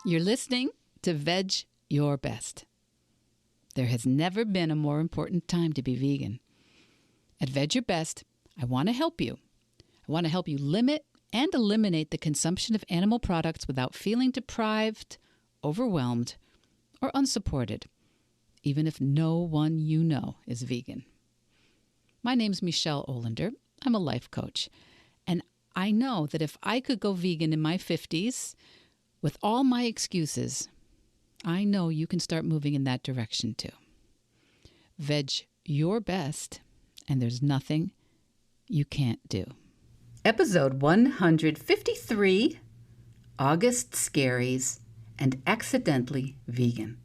You're listening to Veg Your Best. There has never been a more important time to be vegan. At Veg Your Best, I want to help you. I want to help you limit and eliminate the consumption of animal products without feeling deprived, overwhelmed, or unsupported, even if no one you know is vegan. My name's Michelle Olander. I'm a life coach, and I know that if I could go vegan in my 50s, with all my excuses, I know you can start moving in that direction too. Veg your best, and there's nothing you can't do. Episode 153, August Scaries and Accidentally Vegan.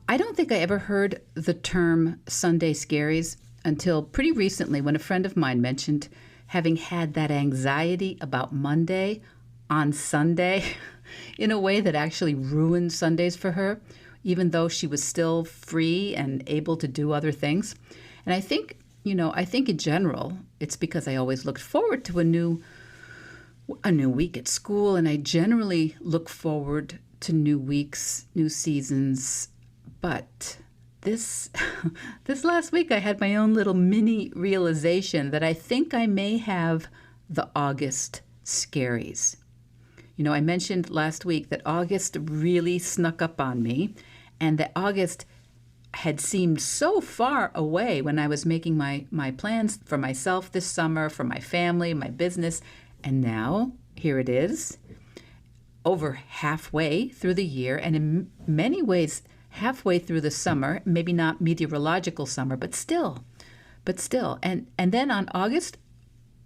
I don't think I ever heard the term Sunday Scaries until pretty recently when a friend of mine mentioned having had that anxiety about Monday on Sunday in a way that actually ruined Sundays for her, even though she was still free and able to do other things. And I think in general, it's because I always looked forward to a new week at school, and I generally look forward to new weeks, new seasons. But this last week, I had my own little mini realization that I think I may have the August Scaries. I mentioned last week that August really snuck up on me, and that August had seemed so far away when I was making my plans for myself this summer, for my family, my business, and now here it is, over halfway through the year, and in many ways halfway through the summer, maybe not meteorological summer, but still. And then on August,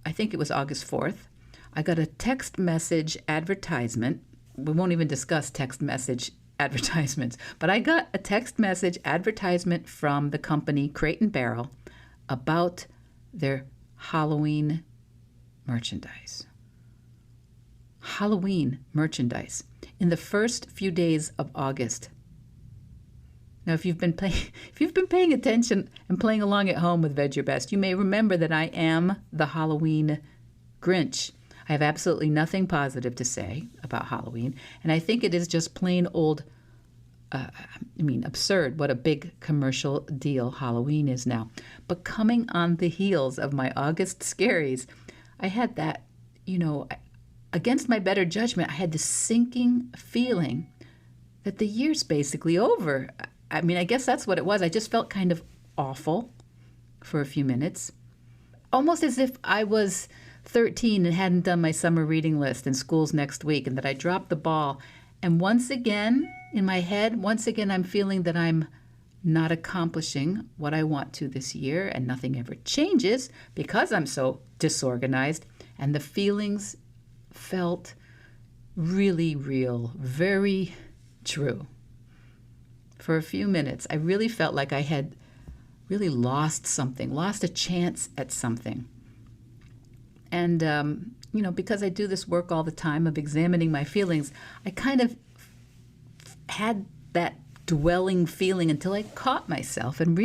I think it was August 4th, I got a text message advertisement. We won't even discuss text message advertisements, but I got a text message advertisement from the company Crate and Barrel about their Halloween merchandise. Halloween merchandise in the first few days of August. Now, if you've been paying attention and playing along at home with Veg Your Best, you may remember that I am the Halloween Grinch. I have absolutely nothing positive to say about Halloween, and I think it is just plain old, absurd what a big commercial deal Halloween is now. But coming on the heels of my August Scaries, I had that, against my better judgment, I had this sinking feeling that the year's basically over. I guess that's what it was. I just felt kind of awful for a few minutes, almost as if I was 13 and hadn't done my summer reading list and school's next week, and that I dropped the ball. And once again, in my head, I'm feeling that I'm not accomplishing what I want to this year, and nothing ever changes because I'm so disorganized. And the feelings felt really real, very true. For a few minutes, I really felt like I had really lost a chance at something. And, because I do this work all the time of examining my feelings, I kind of had that dwelling feeling until I caught myself and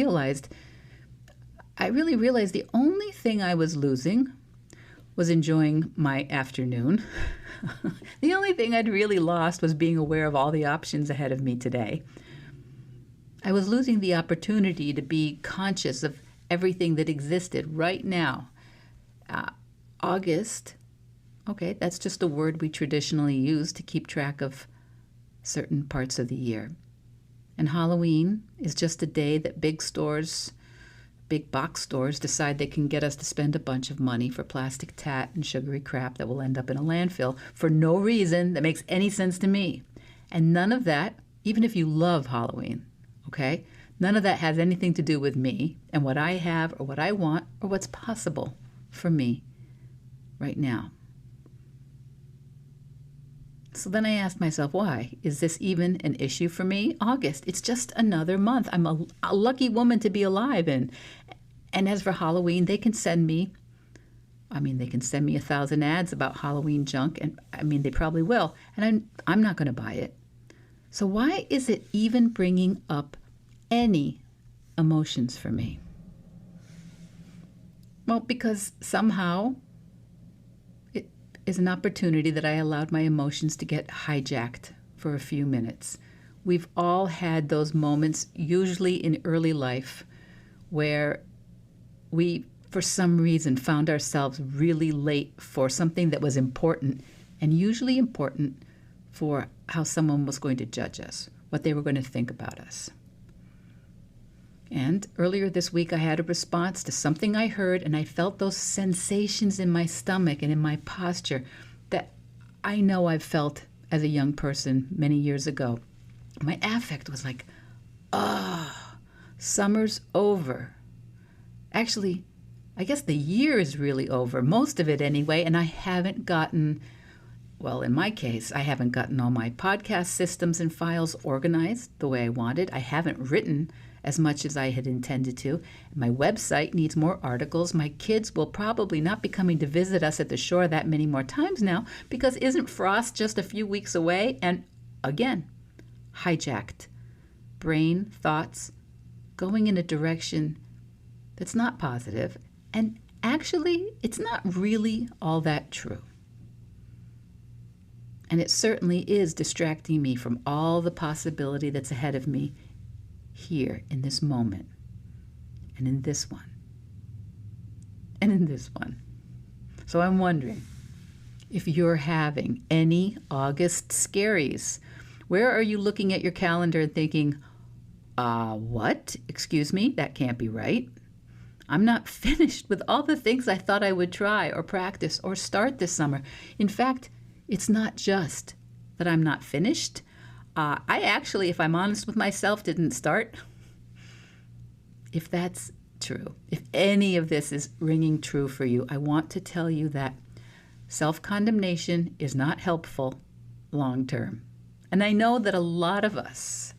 I really realized the only thing I was losing was enjoying my afternoon. The only thing I'd really lost was being aware of all the options ahead of me today. I was losing the opportunity to be conscious of everything that existed right now. August, okay, that's just a word we traditionally use to keep track of certain parts of the year. And Halloween is just a day that big box stores decide they can get us to spend a bunch of money for plastic tat and sugary crap that will end up in a landfill for no reason that makes any sense to me. And none of that, even if you love Halloween, okay, none of that has anything to do with me and what I have or what I want or what's possible for me right now. So then I asked myself, why? Is this even an issue for me? August, it's just another month. I'm a lucky woman to be alive in. And as for Halloween, they can send me 1,000 ads about Halloween junk, and they probably will. And I'm not going to buy it. So why is it even bringing up any emotions for me? Well, because somehow it is an opportunity that I allowed my emotions to get hijacked for a few minutes. We've all had those moments, usually in early life, where we, for some reason, found ourselves really late for something that was important, and usually important for how someone was going to judge us, what they were going to think about us. And earlier this week, I had a response to something I heard, and I felt those sensations in my stomach and in my posture that I know I've felt as a young person many years ago. My affect was like, summer's over. Actually, I guess the year is really over, most of it anyway, and I haven't gotten, well, in my case, I haven't gotten all my podcast systems and files organized the way I wanted. I haven't written as much as I had intended to. My website needs more articles. My kids will probably not be coming to visit us at the shore that many more times now, because isn't frost just a few weeks away? And again, hijacked. Brain, thoughts, going in a direction that's not positive. And actually, it's not really all that true. And it certainly is distracting me from all the possibility that's ahead of me here in this moment, and in this one, and in this one. So I'm wondering if you're having any August scaries. Where are you looking at your calendar and thinking, what? Excuse me, that can't be right. I'm not finished with all the things I thought I would try or practice or start this summer. In fact, it's not just that I'm not finished. I actually, if I'm honest with myself, didn't start. If that's true, if any of this is ringing true for you, I want to tell you that self-condemnation is not helpful long term. And I know that a lot of us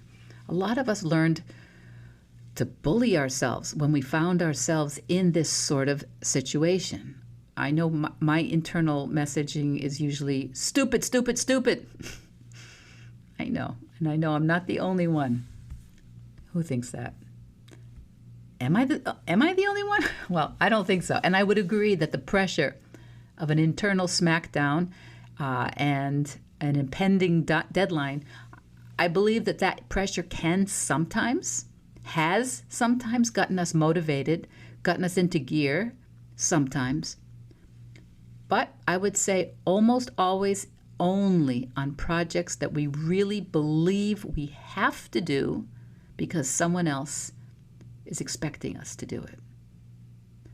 learned to bully ourselves when we found ourselves in this sort of situation. I know my internal messaging is usually stupid, stupid, stupid. I know, and I know I'm not the only one who thinks that. Am I the only one? Well, I don't think so. And I would agree that the pressure of an internal smackdown and an impending deadline, I believe that pressure has sometimes gotten us motivated, gotten us into gear, sometimes. But I would say almost always only on projects that we really believe we have to do because someone else is expecting us to do it.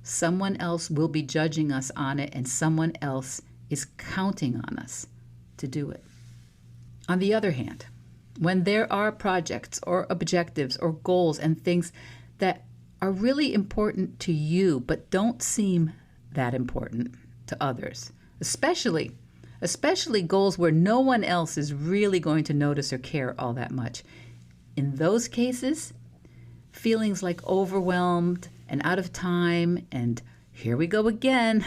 Someone else will be judging us on it, and someone else is counting on us to do it. On the other hand, when there are projects or objectives or goals and things that are really important to you but don't seem that important to others, especially goals where no one else is really going to notice or care all that much. In those cases, feelings like overwhelmed and out of time and here we go again,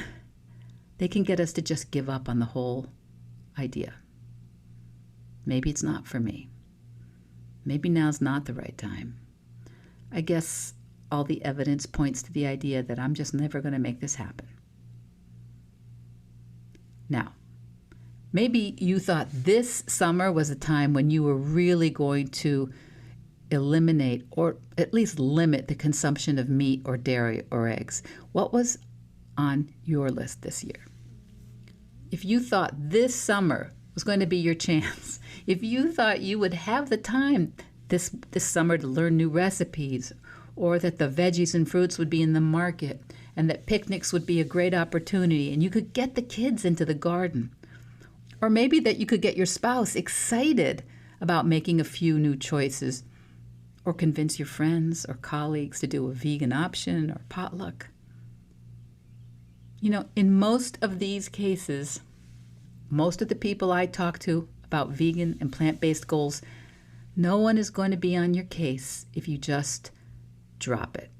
they can get us to just give up on the whole idea. Maybe it's not for me. Maybe now's not the right time. I guess all the evidence points to the idea that I'm just never going to make this happen. Now, maybe you thought this summer was a time when you were really going to eliminate or at least limit the consumption of meat or dairy or eggs. What was on your list this year? If you thought this summer was going to be your chance, if you thought you would have the time this summer to learn new recipes, or that the veggies and fruits would be in the market, and that picnics would be a great opportunity, and you could get the kids into the garden, or maybe that you could get your spouse excited about making a few new choices, or convince your friends or colleagues to do a vegan option or potluck. You know, in most of these cases, most of the people I talk to about vegan and plant-based goals, no one is going to be on your case if you just drop it,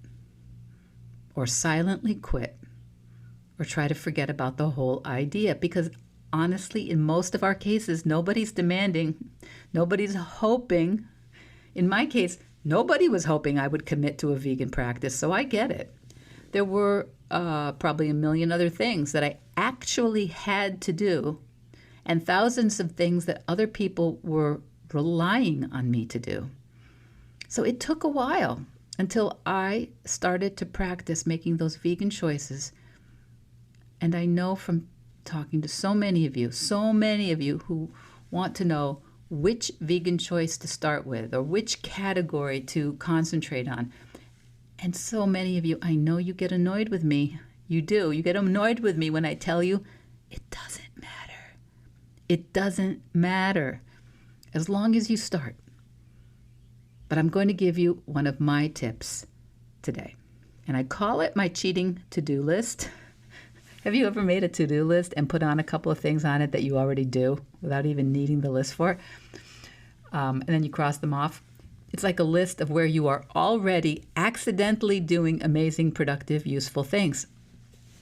or silently quit, or try to forget about the whole idea. Because honestly, in most of our cases, nobody's demanding, nobody's hoping. In my case, Nobody was hoping I would commit to a vegan practice, so I get it. There were probably a million other things that I actually had to do, and thousands of things that other people were relying on me to do. So it took a while until I started to practice making those vegan choices. And I know from talking to so many of you who want to know which vegan choice to start with or which category to concentrate on. And so many of you, I know you get annoyed with me. You do. You get annoyed with me when I tell you it doesn't matter. It doesn't matter as long as you start. But I'm going to give you one of my tips today. And I call it my cheating to-do list. Have you ever made a to-do list and put on a couple of things on it that you already do without even needing the list for it? And then you cross them off? It's like a list of where you are already accidentally doing amazing, productive, useful things.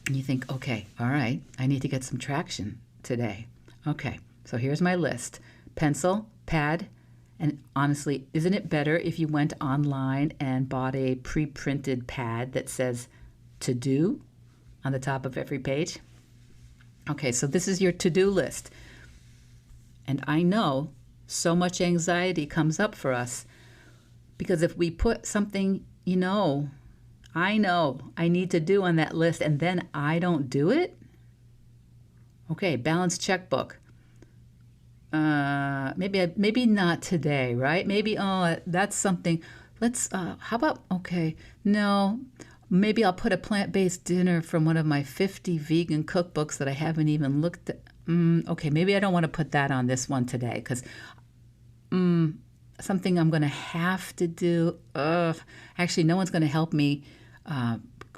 And you think, okay, all right, I need to get some traction today. Okay, so here's my list. Pencil, pad, and honestly, isn't it better if you went online and bought a pre-printed pad that says to do on the top of every page? Okay, so this is your to-do list. And I know so much anxiety comes up for us because if we put something, I know I need to do on that list and then I don't do it. Okay, balanced checkbook. Maybe not today, right? Maybe, that's something. How about, okay, no, maybe I'll put a plant-based dinner from one of my 50 vegan cookbooks that I haven't even looked at. Okay, maybe I don't want to put that on this one today because something I'm going to have to do. Actually, no one's going to help me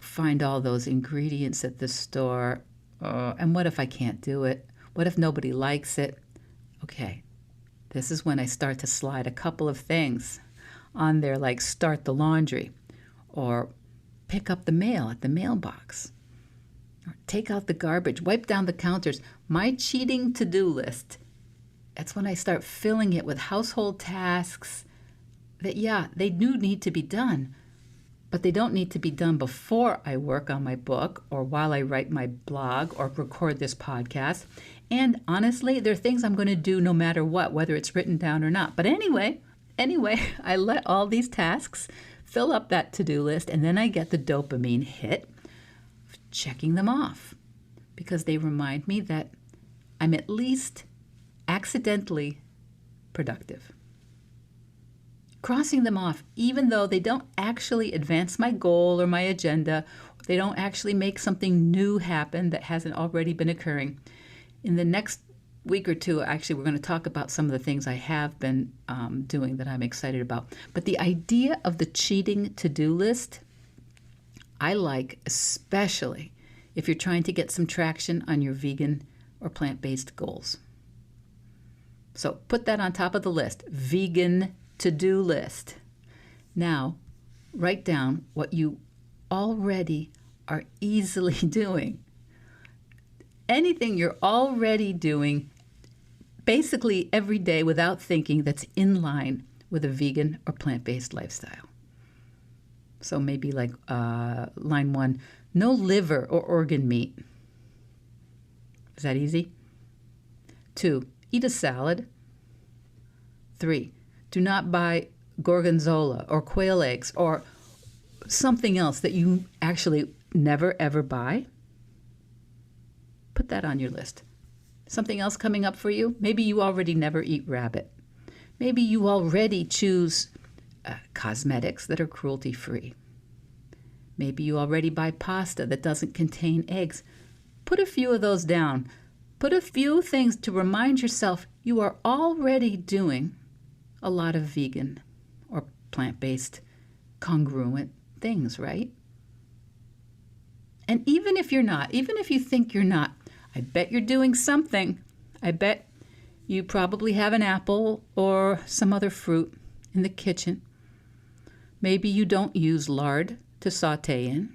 find all those ingredients at the store. And what if I can't do it? What if nobody likes it? Okay, this is when I start to slide a couple of things on there, like start the laundry or pick up the mail at the mailbox or take out the garbage, wipe down the counters. My cheating to-do list, that's when I start filling it with household tasks that, they do need to be done, but they don't need to be done before I work on my book or while I write my blog or record this podcast. And honestly, there are things I'm going to do no matter what, whether it's written down or not. But anyway, I let all these tasks fill up that to-do list, and then I get the dopamine hit of checking them off because they remind me that I'm at least accidentally productive. Crossing them off, even though they don't actually advance my goal or my agenda, they don't actually make something new happen that hasn't already been occurring. In the next week or two, actually, we're going to talk about some of the things I have been doing that I'm excited about. But the idea of the cheating to-do list, I like, especially if you're trying to get some traction on your vegan or plant-based goals. So put that on top of the list, vegan to-do list. Now, write down what you already are easily doing. Anything you're already doing basically every day without thinking that's in line with a vegan or plant-based lifestyle. So maybe like line 1, no liver or organ meat. Is that easy? 2, eat a salad. 3, do not buy gorgonzola or quail eggs or something else that you actually never ever buy. Put that on your list. Something else coming up for you? Maybe you already never eat rabbit. Maybe you already choose cosmetics that are cruelty-free. Maybe you already buy pasta that doesn't contain eggs. Put a few of those down. Put a few things to remind yourself you are already doing a lot of vegan or plant-based congruent things, right? And even if you're not, even if you think you're not, I bet you're doing something. I bet you probably have an apple or some other fruit in the kitchen. Maybe you don't use lard to saute in.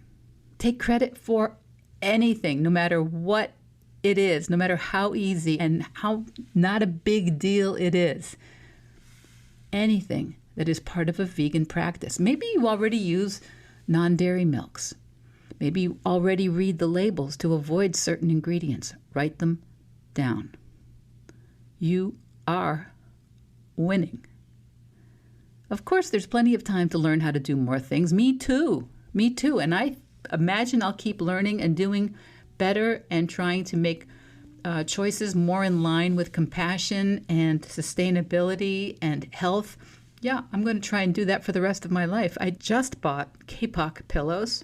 Take credit for anything, no matter what it is, no matter how easy and how not a big deal it is. Anything that is part of a vegan practice. Maybe you already use non-dairy milks. Maybe you already read the labels to avoid certain ingredients. Write them down. You are winning. Of course, there's plenty of time to learn how to do more things. Me too. Me too. And I imagine I'll keep learning and doing better and trying to make choices more in line with compassion and sustainability and health. Yeah, I'm going to try and do that for the rest of my life. I just bought kapok pillows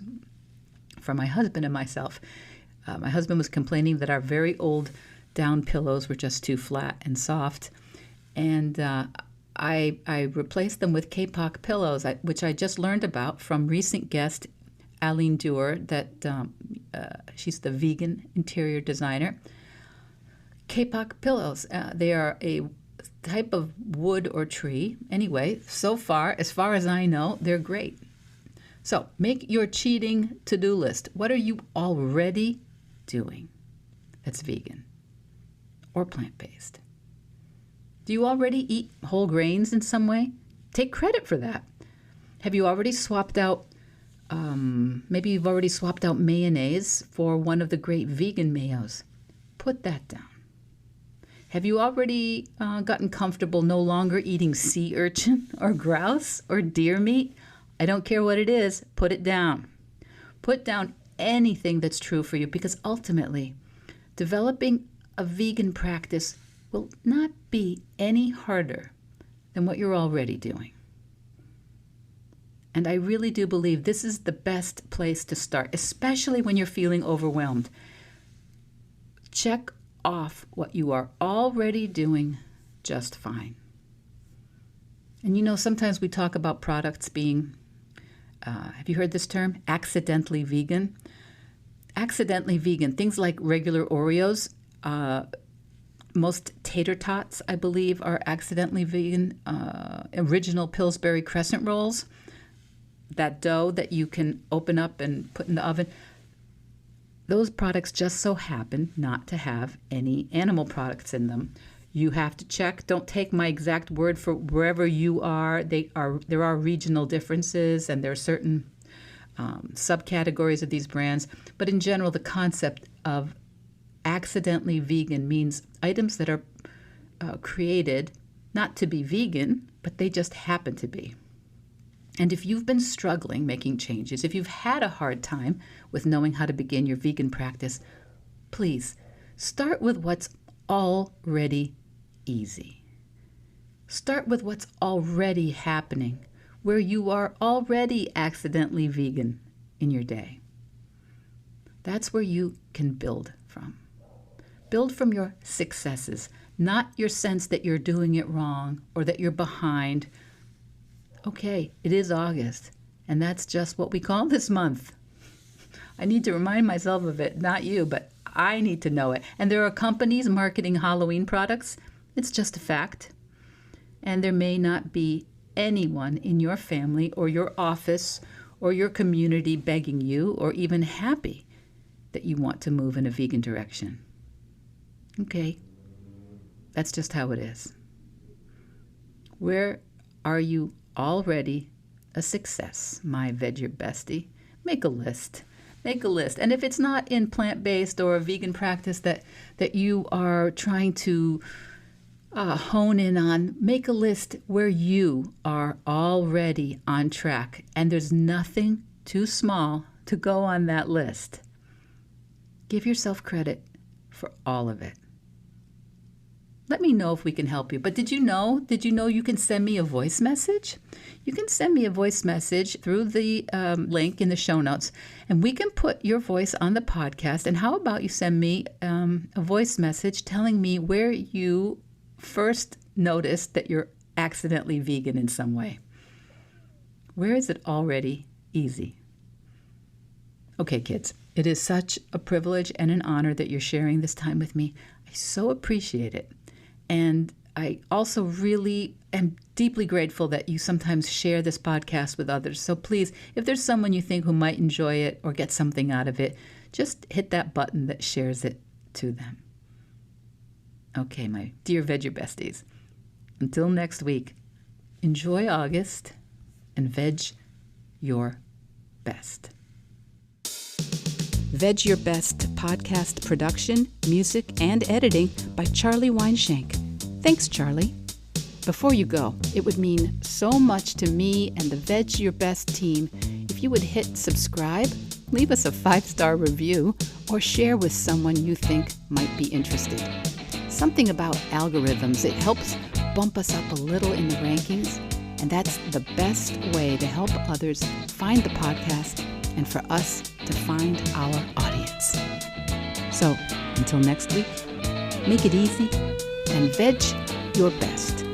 for my husband and myself. My husband was complaining that our very old down pillows were just too flat and soft. And I replaced them with kapok pillows, which I just learned about from recent guest Aline Dewar, that she's the vegan interior designer. Kapok pillows, they are a type of wood or tree. Anyway, so far, as far as I know, they're great. So make your cheating to-do list. What are you already doing that's vegan or plant-based? Do you already eat whole grains in some way? Take credit for that. Have you already swapped out, maybe you've already swapped out mayonnaise for one of the great vegan mayos. Put that down. Have you already gotten comfortable no longer eating sea urchin or grouse or deer meat? I don't care what it is, put it down. Put down anything that's true for you, because ultimately, developing a vegan practice will not be any harder than what you're already doing. And I really do believe this is the best place to start, especially when you're feeling overwhelmed. Check off what you are already doing just fine. And you know, sometimes we talk about products being, have you heard this term? Accidentally vegan. Accidentally vegan. Things like regular Oreos, most tater tots, I believe, are accidentally vegan. Original Pillsbury crescent rolls, that dough that you can open up and put in the oven. Those products just so happen not to have any animal products in them. You have to check. Don't take my exact word for wherever you are. There are regional differences, and there are certain subcategories of these brands. But in general, the concept of accidentally vegan means items that are created not to be vegan, but they just happen to be. And if you've been struggling making changes, if you've had a hard time with knowing how to begin your vegan practice, please start with what's already easy. Start with what's already happening, where you are already accidentally vegan in your day. That's where you can build from. Build from your successes, not your sense that you're doing it wrong or that you're behind. Okay, it is August, and that's just what we call this month. I need to remind myself of it, not you, but I need to know it. And there are companies marketing Halloween products. It's just a fact. And there may not be anyone in your family or your office or your community begging you or even happy that you want to move in a vegan direction. Okay, that's just how it is. Where are you already a success, my veggie bestie? Make a list. Make a list. And if it's not in plant-based or a vegan practice that you are trying to hone in on, make a list where you are already on track. And there's nothing too small to go on that list. Give yourself credit for all of it. Let me know if we can help you. But did you know you can send me a voice message? You can send me a voice message through the link in the show notes, and we can put your voice on the podcast. And how about you send me a voice message telling me where you first noticed that you're accidentally vegan in some way? Where is it already easy? Okay, kids, it is such a privilege and an honor that you're sharing this time with me. I so appreciate it. And I also really am deeply grateful that you sometimes share this podcast with others. So please, if there's someone you think who might enjoy it or get something out of it, just hit that button that shares it to them. Okay, my dear veggie besties, until next week, Enjoy August and veg your best. Veg Your Best podcast production, music, and editing by Charlie Weinshank. Thanks, Charlie. Before you go, it would mean so much to me and the Veg Your Best team if you would hit subscribe, leave us a 5-star review, or share with someone you think might be interested. Something about algorithms, it helps bump us up a little in the rankings, and that's the best way to help others find the podcast and for us to find our audience. So, until next week, make it easy and veg your best.